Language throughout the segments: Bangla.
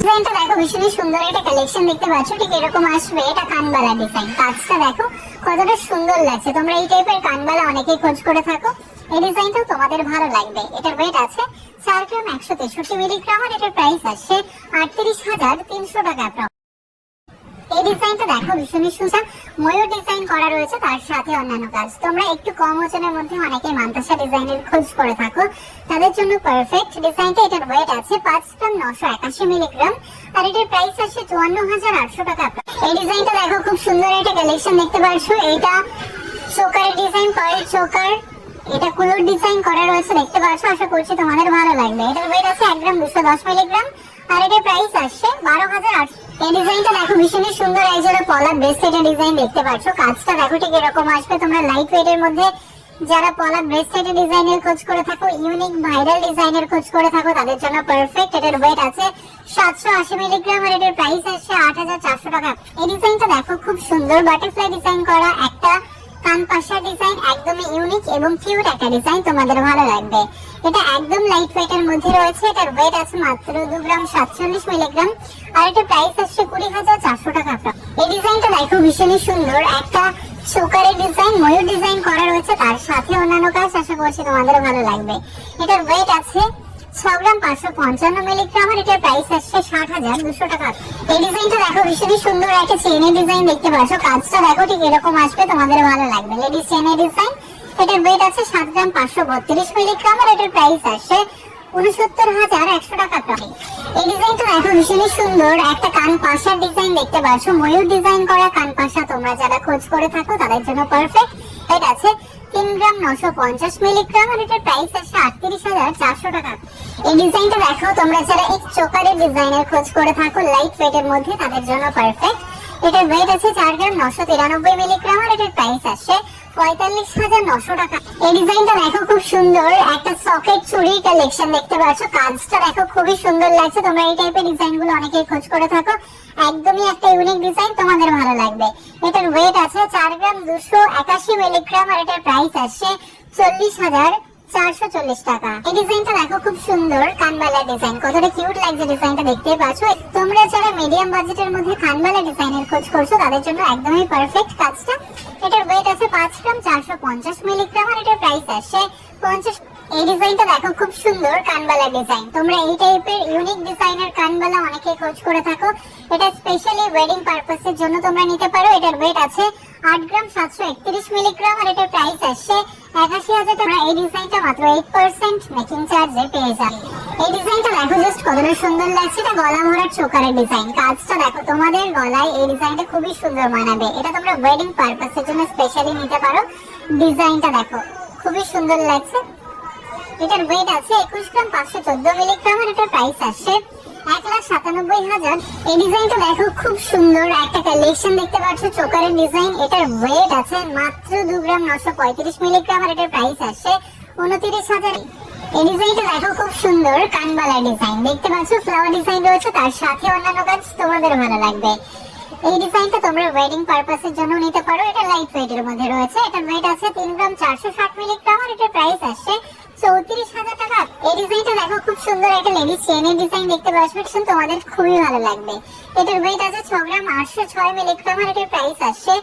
ডিজাইনটা দেখো ভীষণই সুন্দর একটা কালেকশন দেখতে পাচ্ছ, ঠিক এরকম আসবে। এটা কানবালা ডিজাইন, কাজটা দেখো কতটা সুন্দর লাগছে। তোমরা এই টাইপের কানবালা অনেকেই খোঁজ করে থাকো, এই ডিজাইনটাও তোমাদের ভালো লাগবে। এটার ওয়েট আছে 4 গ্রাম 163 মিলিগ্রাম আর এটার প্রাইস আসছে 38,300 টাকা। এই ডিজাইনটা দেখো ভীষণই সুন্দর, ময়ূর ডিজাইন করা রয়েছে, তার সাথে অন্যান্য কাজ। তোমরা একটু কম ওজনের মধ্যে অনেকে মান্তাসা ডিজাইনের খোঁজ করে থাকো, তাদের জন্য পারফেক্ট ডিজাইনটা। এটার ওয়েট আছে 5 গ্রাম 981 মিলিগ্রাম আর এটার প্রাইস আসছে 54,800 টাকা। এই ডিজাইনটা দেখো খুব সুন্দর একটা কালেকশন দেখতে পাচ্ছো। এটা চোকারের ডিজাইন, পার্ল চোকার, এটা কুলোর ডিজাইন করা রয়েছে দেখতে পাচ্ছ। আশা করছি তোমাদের ভালো লাগবে। এটার ওয়েট আছে 1 গ্রাম 210 মিলিগ্রাম আর এটার প্রাইস আসছে 12,800। এই ডিজাইনটা দেখো ভীষণই সুন্দর, এই যে পলা ব্রেসলেটের ডিজাইন দেখতে পাচ্ছ, কাজটা দেখো ঠিক এরকম আসবে। তোমরা লাইট ওয়েটের মধ্যে যারা পলা ব্রেসলেটের ডিজাইনের খোঁজ করে থাকো, ইউনিক ভাইরাল ডিজাইনের খোঁজ করে থাকো, তাদের জন্য পারফেক্ট। এটার ওয়েট আছে 780 মিলিগ্রাম আর এটার প্রাইস আসছে 8,400 টাকা। এই ডিজাইনটা দেখো খুব সুন্দর, বাটারফ্লাই ডিজাইন করা একটা কান পাশা ডিজাইন, একদমই ইউনিক এবং কিউট একটা ডিজাইন, তোমাদের ভালো লাগবে। এটা একদম লাইট ওয়েটের মধ্যে রয়েছে। এটার ওয়েট আছে মাত্র 2 গ্রাম 47 মিলিগ্রাম আর এটার প্রাইস আসছে 20,400 টাকা। এই ডিজাইনটা দেখো ভীষণই সুন্দর, একটা চোকারের ডিজাইন, ময়ূর ডিজাইন করা রয়েছে, তার সাথে অন্যান্য কাজ। আশা করছি তোমাদের ভালো লাগবে। এটার ওয়েট আছে 6 গ্রাম 555 মিলিগ্রাম আর এটার প্রাইস আসছে 60,200 টাকা। এই ডিজাইনটা দেখো ভীষণই সুন্দর, একটা চেনের ডিজাইন দেখতে পাচ্ছ, কাজটা দেখো ঠিক এরকম আসবে, তোমাদের ভালো লাগবে। লেডিস চেনের ডিজাইন, এটার ওয়েট আছে 7 গ্রাম 532 মিলিগ্রাম আর এটার প্রাইস আসছে 69,100 টাকা। এই ডিজাইনটা দেখো ভীষণই সুন্দর, একটা কান পাশার ডিজাইন দেখতে পাচ্ছ, ময়ূর ডিজাইন করা কান পাশা। তোমরা যারা খোঁজ করে থাকো তাদের জন্য পারফেক্ট। এটা আছে 3 গ্রাম 950 মিলিগ্রাম আর এটার প্রাইস আসছে 38,400 টাকা। এই ডিজাইনটা দেখো তোমরা যারা এই চোকারের ডিজাইনের খোঁজ করে থাকো লাইট ওয়েটের মধ্যে, তাদের জন্য পারফেক্ট। এটার ওয়েট আছে 4 গ্রাম 993 মিলিগ্রাম আর এটার প্রাইস আসছে 45,900 টাকা। এই ডিজাইনটা দেখো খুব সুন্দর, একটা সকেট চুড়ির কালেকশন দেখতে পাচ্ছ, কাজটা দেখো খুবই সুন্দর লাগছে। তোমরা এই টাইপের ডিজাইন গুলো অনেকেই খোঁজ করে থাকো, একদমই একটা ইউনিক ডিজাইন, তোমাদের ভালো লাগবে। এটার ওয়েট আছে 4 গ্রাম 281 মিলিগ্রাম আর এটার প্রাইস আসছে 40,440 টাকা। এই ডিজাইনটা দেখো খুব সুন্দর, কানবালা ডিজাইন, কতটা কিউট লাগছে ডিজাইনটা, দেখতে পাচ্ছ। তোমরা যারা মিডিয়াম বাজেটের মধ্যে কানবালা ডিজাইনের খোঁজ করছো তাদের জন্য একদমই পারফেক্ট কাজটা। এটার ওয়েট আছে 5 গ্রাম 450 মিলিগ্রাম আর এটার প্রাইস আসছে 50। এই ডিজাইনটা দেখো খুব সুন্দর, কানবালা ডিজাইন। তোমরা এই টাইপের ইউনিক ডিজাইনের কানবালা অনেকে খোঁজ করে থাকো, এটা স্পেশালি ওয়েডিং পারপাসের জন্য তোমরা নিতে পারো। এটার ওয়েট আছে 8 গ্রাম 731 মিলিগ্রাম আর এটার প্রাইস আসছে 81,000 টাকা। এই ডিজাইনটা মাত্র 8% মেকিং চার্জে পেয়ে যাবে। এই ডিজাইনটা দেখো জাস্ট কতটা সুন্দর লাগছে, এটা গলা ভরার চোকারের ডিজাইন, কাজটা দেখো তোমাদের গলায় এই ডিজাইনটা খুবই সুন্দর মানাবে। এটা তোমরা ওয়েডিং পারপাসের জন্য স্পেশালি নিতে পারো। ডিজাইনটা দেখো খুবই সুন্দর লাগছে। এটার ওয়েট আছে 21 গ্রাম 514 মিলিগ্রাম আর এটার প্রাইস আসছে 1,97,000। এই ডিজাইনটা দেখো খুব সুন্দর, একটা কালেকশন দেখতে পাচ্ছ, চোকারের ডিজাইন। এটার ওয়েট আছে মাত্র 2 গ্রাম 935 মিলিগ্রাম আর এটার প্রাইস আসছে 29,000। এই ডিজাইনটা দেখো খুব সুন্দর, কানবালা ডিজাইন দেখতে পাচ্ছ, ফ্লাওয়ার ডিজাইন রয়েছে, তার সাথে অন্যান্য কাজ, তোমাদের ভালো লাগবে। এই ডিজাইনটা তোমরা ওয়েডিং পারপাসের জন্য নিতে পারো। এটা লাইট ওয়েটের মধ্যে রয়েছে। এটার ওয়েট আছে 3 গ্রাম 460 মিলিগ্রাম আর এটার প্রাইস আসছে 34,000 টাকা। এই ডিজাইনটা দেখো খুব সুন্দর, একটা লেডিস চেনের ডিজাইন দেখতে পাচ্ছ, তোমাদের খুবই ভালো লাগবে। এটার ওয়েট আছে 6 গ্রাম 806 মিলিগ্রাম আর এটার প্রাইস আসছে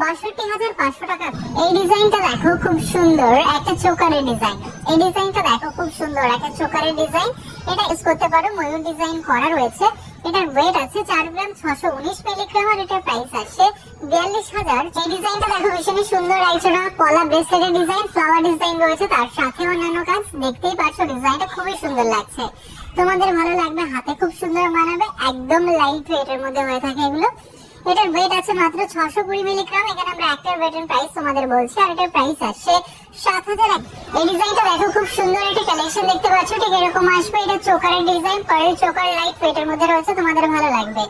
62,500 টাকা। এই ডিজাইনটা দেখো খুব সুন্দর, একটা চোকারের ডিজাইন। এই ডিজাইনটা দেখো খুব সুন্দর, একটা চোকারের ডিজাইন, এটা ইউজ করতে পারো, ময়ূর ডিজাইন করা রয়েছে। এটার ওয়েট আছে 4 গ্রাম 619 মিলিগ্রাম আর এটার প্রাইস আসছে 42,000। এই ডিজাইনটা দেখো ভীষণই সুন্দর, একজোড়া পলা ব্রেসলেটের ডিজাইন, ফ্লাওয়ার ডিজাইন রয়েছে, তার সাথে অন্যান্য কাজ, দেখতেই পাচ্ছ ডিজাইনটা খুবই সুন্দর লাগছে, তোমাদের ভালো লাগবে, হাতে খুব সুন্দর মানাবে, একদম লাইট ওয়েটের মধ্যে হয়ে থাকে এগুলো। এটার ওয়েট আছে মাত্র 620 মিলিগ্রাম। এখানে আমরা একটা ওয়েটের প্রাইস তোমাদের বলছি আর এটার প্রাইস আসছে 7,000। এই ডিজাইনটা দেখো খুব সুন্দর, একটা কালেকশন দেখতে পাচ্ছ, ঠিক এরকম আসবে। এটা চোকারের ডিজাইন, পার্ল চোকার, লাইট ওয়েটের মধ্যে রয়েছে, তোমাদের ভালো লাগবে।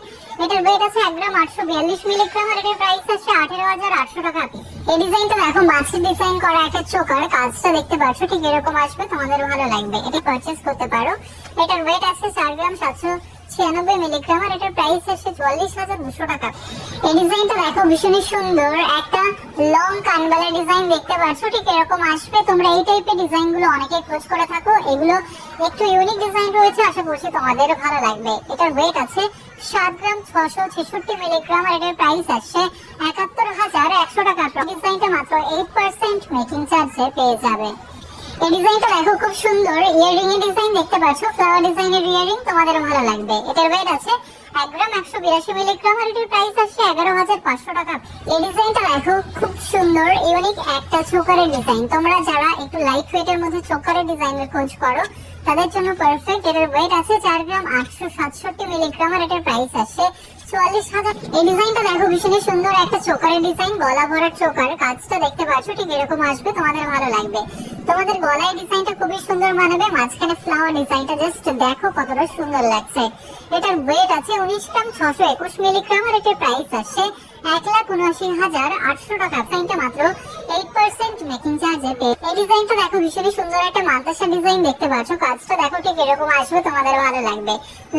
এটার ওয়েট আছে 1 গ্রাম 842 মিলিগ্রাম আর এটার প্রাইস আছে 18,800 টাকা। এই ডিজাইনটা দেখো মাছের ডিজাইন করা একটা চোকার, কাজটা দেখতে পাচ্ছ, ঠিক এরকম আসবে, তোমাদের ভালো লাগবে, এটা পারচেজ করতে পারো। এটার ওয়েট আছে 4 গ্রাম 96 মিলিগ্রাম, আর এটার প্রাইস আসছে 44,200 টাকা। এই ডিজাইনটা দেখো ভীষণই সুন্দর, একটা লং কানবালা ডিজাইন দেখতে পাচ্ছ, ঠিক এরকম আসবে। তোমরা এই টাইপের ডিজাইন গুলো অনেকে খোঁজ করে থাকো, এগুলো একটু ইউনিক ডিজাইন রয়েছে, আশা করছি তোমাদের ভালো লাগবে। এটার ওয়েট আছে 7 গ্রাম 666 মিলিগ্রাম, আর এটার প্রাইস আসছে 71,100 টাকা। ডিজাইনটা মাত্র 8% মেকিং চার্জে পেয়ে যাবে। এই ডিজাইনটা দেখো খুব সুন্দর, ইয়াররিং এর ডিজাইন দেখতে পাচ্ছ, ফ্লাওয়ার ডিজাইনের ইয়াররিং, তোমাদের ভালো লাগবে। এটার ওয়েট আছে 1 গ্রাম 182 মিলিগ্রাম, আর এটার প্রাইস আসছে 11,500 টাকা। এই ডিজাইনটা দেখো খুব সুন্দর, ইউনিক একটা চোকারের ডিজাইন। তোমরা যারা একটু লাইট ওয়েটের মধ্যে চোকারের ডিজাইনের খোঁজ করো তাদের জন্য পারফেক্ট। এটার ওয়েট আছে 4 গ্রাম 867 মিলিগ্রাম, আর এটার প্রাইস আসছে 44,000। এই ডিজাইনটা দেখো ভীষণই সুন্দর, একটা চোকারের ডিজাইন, গলা ভরার চোকার, কাজটা দেখতে পাচ্ছ ঠিক এরকম আসবে, তোমাদের ভালো লাগবে। তোমাদের গলায় ডিজাইনটা খুবই সুন্দর মানাবে, মাঝখানে ফ্লাওয়ার ডিজাইনটা জাস্ট দেখো কতটা সুন্দর লাগছে। এটার ওয়েট আছে 19 গ্রাম 621 মিলিগ্রাম, আর এটার প্রাইস আসছে 1,79,800 টাকা। ডিজাইনটা মাত্র 8% মেকিং চার্জে পেয়ে। এই ডিজাইনটা দেখো ভীষণই সুন্দর, একটা মান্তাসা ডিজাইন দেখতে পাচ্ছ, কাজটা দেখো ঠিক এরকম আসবে, তোমাদের ভালো লাগবে।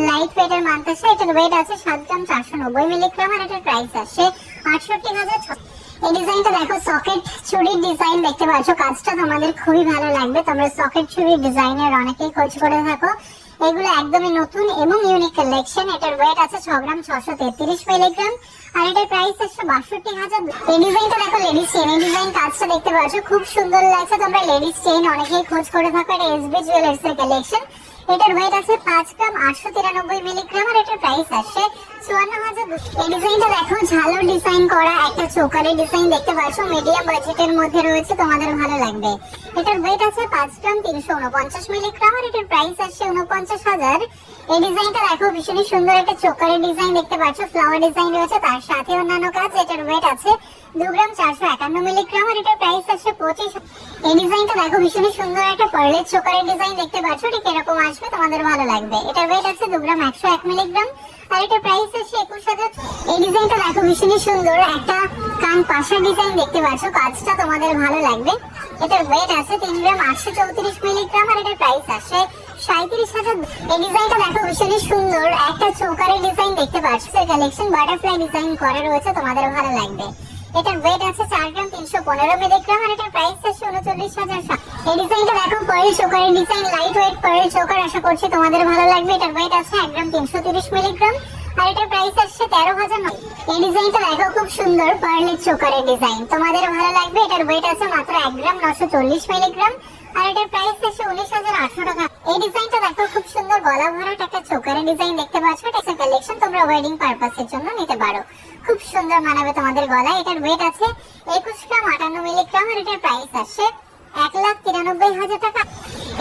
লাইট ওয়েটের মান্তাসা, এটার ওয়েট আছে 7 গ্রাম 490 মিলিগ্রাম, আর এটার প্রাইস আসছে 68,600। এই ডিজাইনটা দেখো সকেট চুড়ির ডিজাইন দেখতে পাচ্ছ, কাজটা তোমাদের খুবই ভালো লাগবে। তোমরা সকেট চুড়ির ডিজাইনের অনেকেই খোঁজ করে থাকো, এগুলো একদমই নতুন এবং ইউনিক কালেকশন। এটার ওয়েট আছে 6 গ্রাম 633 মিলিগ্রাম, আর এটার প্রাইস আসছে 62,000। এই ডিজাইনটা দেখো লেডিস চেইন, এই ডিজাইন কাজটা দেখতে পাচ্ছ খুব সুন্দর লাগছে। তোমরা লেডিস চেইন অনেকেই খোঁজ করে থাকো, এটা এসবি জুয়েলার্স এর কালেকশন। এটার ওয়েট আছে 5 গ্রাম 893 মিলিগ্রাম, আর এটার প্রাইস আসছে 54,000। এই ডিজাইনটা দেখো ঝালর ডিজাইন করা একটা চোকারের ডিজাইন দেখতে পাচ্ছ, মিডিয়াম বাজেটের মধ্যে রয়েছে, তোমাদের ভালো লাগবে। এটার ওয়েট আছে 5 গ্রাম 349 মিলিগ্রাম, আর এটার প্রাইস আসছে 49,000। এই ডিজাইনটা দেখো ভীষণই সুন্দর, একটা চোকারের ডিজাইন দেখতে পাচ্ছ, ফ্লাওয়ার ডিজাইন রয়েছে, তার সাথে অন্যান্য কাজ। এটার ওয়েট আছে 2 গ্রাম 451 মিলিগ্রাম, আর এটার প্রাইস আসছে 25। এই ডিজাইনটা দেখো ভীষণই সুন্দর, একটা পার্লের চোকারের ডিজাইন দেখতে পাচ্ছ, ঠিক এরকম আসবে, তোমাদের ভালো লাগবে। এটার ওয়েট আছে 2 গ্রাম 101 মিলিগ্রাম, আর এটার প্রাইস আসছে 21,000। এই ডিজাইনটা দেখো ভীষণই সুন্দর, একটা কান পাশার ডিজাইন দেখতে পাচ্ছ, কাজটা তোমাদের ভালো লাগবে। এটার ওয়েট আছে 3 গ্রাম 834 মিলিগ্রাম, আর এটার প্রাইস আসছে 37,000। এই ডিজাইনটা দেখো ভীষণই সুন্দর, একটা চোকারের ডিজাইন দেখতে পাচ্ছ, কালেকশন বাটারফ্লাই ডিজাইন করা রয়েছে, তোমাদের ভালো লাগবে। এটার ওয়েট আছে 4 গ্রাম 315 মিলিগ্রাম, আর এটার প্রাইস আছে 39,000। এই ডিজাইনটা দেখো পার্ল চোকারের design, light weight pearl choker, আশা করছি তোমাদের ভালো লাগবে। এটার ওয়েট আছে 1 গ্রাম 330 মিলিগ্রাম, আর এটার প্রাইস আসছে 13,000। এই ডিজাইনটা দেখো খুব সুন্দর, পার্লের চোকারের ডিজাইন, তোমাদের ভালো লাগবে। এটার ওয়েট আছে মাত্র 1 গ্রাম 940 মিলিগ্রাম, আর এটার প্রাইস আছে 19,800 টাকা। এই ডিজাইনটা দেখো খুব সুন্দর, গলা ভরাট একটা চোকারের ডিজাইন দেখতে পাচ্ছ, এটা কালেকশন, তোমরা ওয়েডিং পারপাসের জন্য নিতে পারো, খুব সুন্দর মানাবে তোমাদের গলায়। এটার ওয়েট আছে 21 গ্রাম 58 মিলিগ্রাম, আর এটার প্রাইস আসছে 1,93,000 টাকা।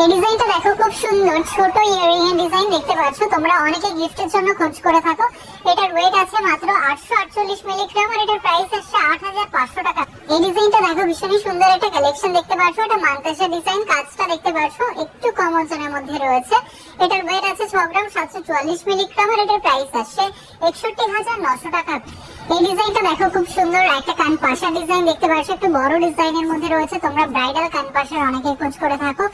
এই ডিজাইনটা দেখো খুব সুন্দর, ছোট ইয়াররিং এর ডিজাইন দেখতে পাচ্ছ, তোমরা অনেকে গিফটের জন্য খোঁজ করে থাকো। এটার ওয়েট আছে মাত্র 848 মিলিগ্রাম, আর এটার প্রাইস আসছে 8,500 টাকা। এই ডিজাইনটা দেখো ভীষণই সুন্দর, একটা কালেকশন দেখতে পাচ্ছ, এটা মান্তাসা ডিজাইন, কাজটা দেখতে পাচ্ছ একটু কম ওজনের মধ্যে রয়েছে। এটার ওয়েট আছে 6 গ্রাম 744 মিলিগ্রাম, আর এটার প্রাইস আসছে 61,900 টাকা। এই ডিজাইনটা দেখো খুব সুন্দর, একটা কান পাশা ডিজাইন দেখতে পাচ্ছ, একটু বড় ডিজাইনের মধ্যে রয়েছে, তোমরা ব্রাইডাল কান পাশার অনেকে খোঁজ করে থাকো।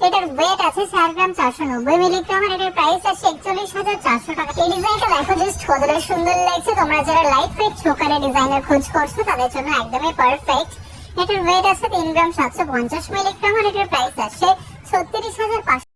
এটার ওয়েট আছে 4 গ্রাম 490 মিলিগ্রাম, আর এটার প্রাইস আছে 41,400 টাকা। এই ডিজাইনটা দেখো জাস্ট কতটা সুন্দর লাগছে, তোমরা যারা লাইট ওয়েট চোকারের ডিজাইনের খোঁজ করছো তাদের জন্য একদমই পারফেক্ট। এটার ওয়েট আছে 3 গ্রাম 750 মিলিগ্রাম, আর এটার প্রাইস আছে 36,500।